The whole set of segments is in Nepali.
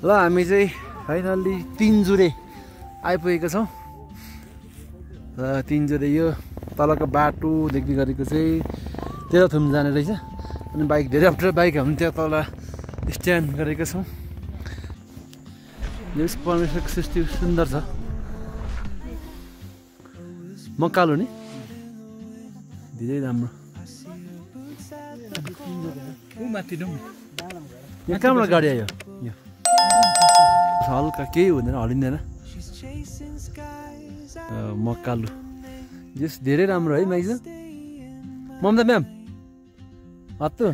ल हामी चाहिँ फाइनल्ली तिनजुरे आइपुगेका छौँ र तिनजुरे यो तलको बाटो देख्दै गरेको चाहिँ तेह्रथुम जाने रहेछ अनि बाइक धेरै अप्ठ्यारो बाइक हामी त्यहाँ तल स्ट्यान्ड गरेका छौँ यस परमेश्वरको सृष्टि सुन्दर छ मकालो नि धेरै राम्रो यहाँ कहाँबाट गाडी आयो यो हल्का केही हुँदैन हलिँदैन मकालु जस धेरै राम्रो है माइज ममता म्याम हत्तु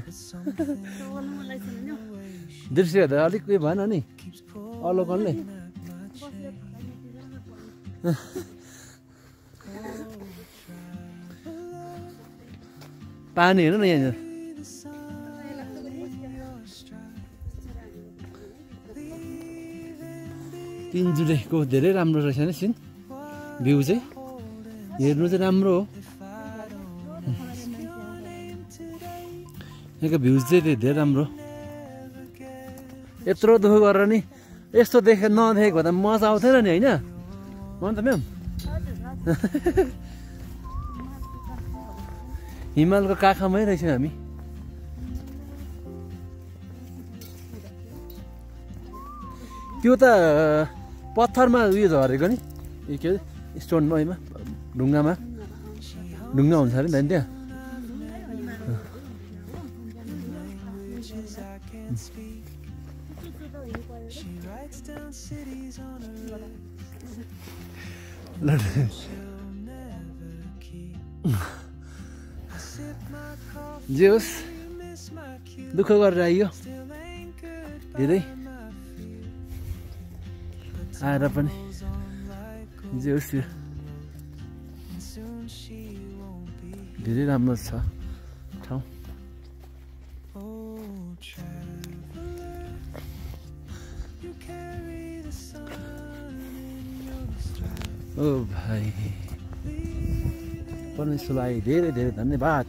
दृश्य हेर्दा अलिक उयो भएन नि अलोकनले पानी हेर्नु न यहाँ तिनजुरेको धेरै राम्रो रहेछ नि सिन भ्यू चाहिँ हेर्नु चाहिँ राम्रो हो यहाँको भ्यूज चाहिँ धेरै राम्रो यत्रो दुःख गरेर नि यस्तो नदेखेको भए त मजा आउँथेन नि होइन अन्त म्याम हिमालको काखमै रहेछौँ हामी त्यो त पत्थरमा उयो झरेको नि के अरे स्टोनमा उयोमा ढुङ्गा हुन्छ अरे नि त्यहाँ जे होस् दुःख गरेर आइयो धेरै आएर पनि जे होस् यो धेरै राम्रो छ ठाउँ ओ भाइ परमेश्वरलाई धेरै धेरै धन्यवाद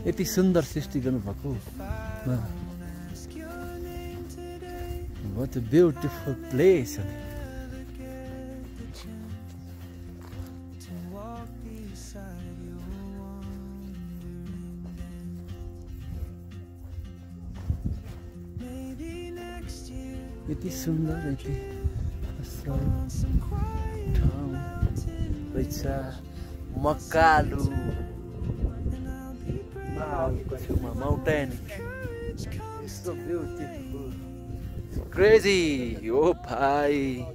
यति सुन्दर सृष्टि गर्नुभएको What a beautiful place. यति सुन्दर यति असल ठाउँ रहेछ Makalu mountain so beautiful crazy oh bhai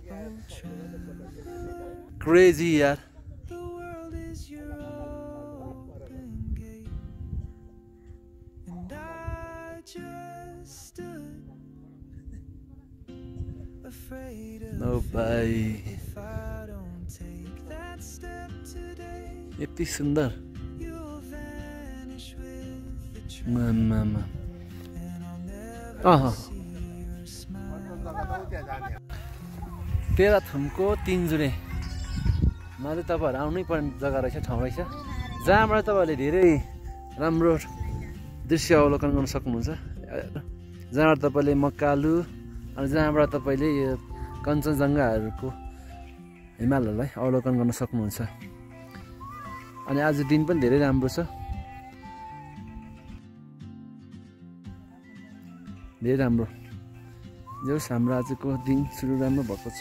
crazy yaar no bhai यति सुन्दर मामा तेह्रथुमको तिनजुरेमा चाहिँ तपाईँहरू आउनै पर्ने जग्गा रहेछ ठाउँ रहेछ जहाँबाट तपाईँहरूले धेरै राम्रो दृश्य अवलोकन गर्न सक्नुहुन्छ जहाँबाट तपाईँले मकालु अनि जहाँबाट तपाईँले यो कञ्चनजङ्घाहरूको हिमालहरूलाई अवलोकन गर्न सक्नुहुन्छ अनि आज दिन पनि धेरै राम्रो छ धेरै राम्रो जस हाम्रो आजको दिन सुरु राम्रो भएको छ